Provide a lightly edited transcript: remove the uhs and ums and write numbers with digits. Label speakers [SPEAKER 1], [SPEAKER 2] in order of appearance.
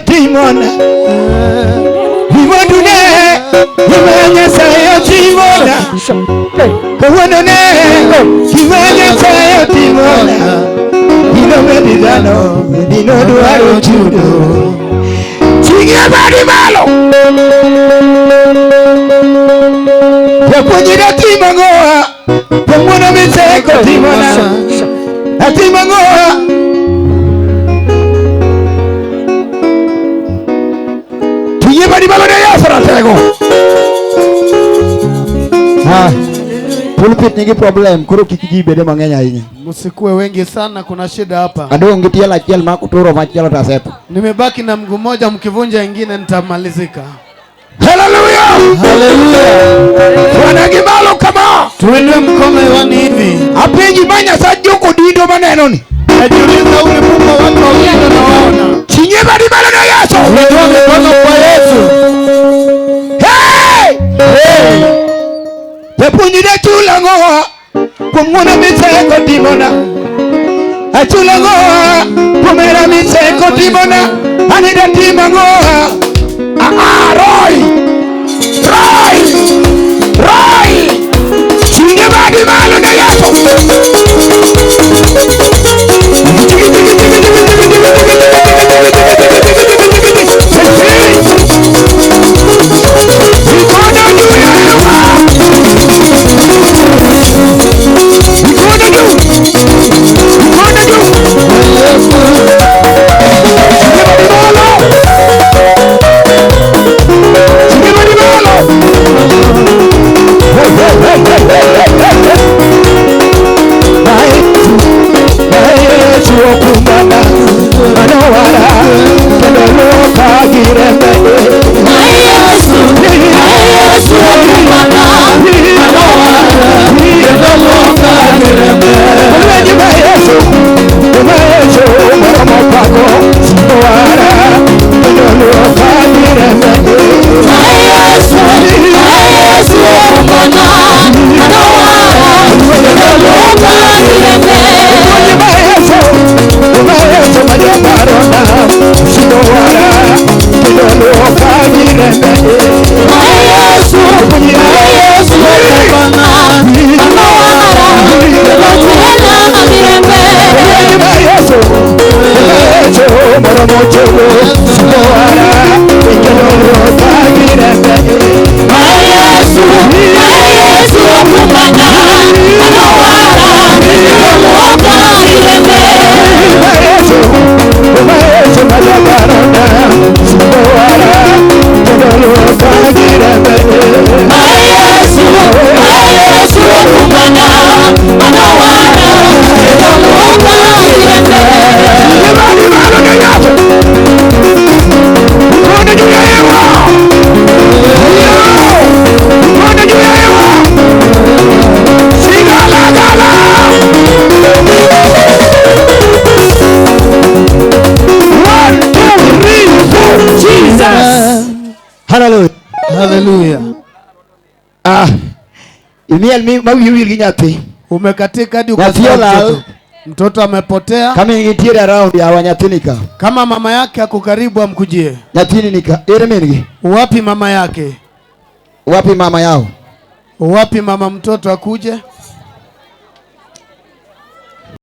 [SPEAKER 1] timona Vivondune Vivanya sayo timona Kawonone Vivanya sayo timona Dino medidano Dino duaro judo Chingia bari malo Yakunyira timangoa Pumuna miteko timona Atimangoa Tuye bari malo na yasara tego Pulpit nigi problem kuro kikiji bede mangenya hinya.
[SPEAKER 2] Msikuwe wengi sana, kuna shida hapa.
[SPEAKER 1] Ado ngitia la kiel makuturo machelo taseto.
[SPEAKER 2] Nimebaki na mguu mmoja, mkivunja ingine nitamalizika.
[SPEAKER 1] Hallelujah! Hallelujah! Wana gibalo kama.
[SPEAKER 2] Tuinue mkono hewani hivi.
[SPEAKER 1] Apenji manya sajoko dido maneno ni.
[SPEAKER 2] Najiuliza ulipupa watu wawili na waona.
[SPEAKER 1] Chinye bari malo na Yesu.
[SPEAKER 2] Inua mikono kwa Yesu.
[SPEAKER 1] Hey! Hey! Yapunyire chula ngoa Kumuna miteko timona Achula ngoa Kumera miteko timona Anida tima ngoa Roy Roy Roy Chinge badi malo na Yesu
[SPEAKER 2] Hallelujah.
[SPEAKER 1] Ini mawiwi ginyati.
[SPEAKER 2] Umekatika hadi ukasikia mtoto amepotea.
[SPEAKER 1] Kama ingitiere around ya wanyatinika.
[SPEAKER 2] Kama mama yake ako karibu amkujie.
[SPEAKER 1] Nyatini nika. Eremengi.
[SPEAKER 2] Wapi mama yake?
[SPEAKER 1] Wapi mama yao?
[SPEAKER 2] Wapi mama mtoto akuje?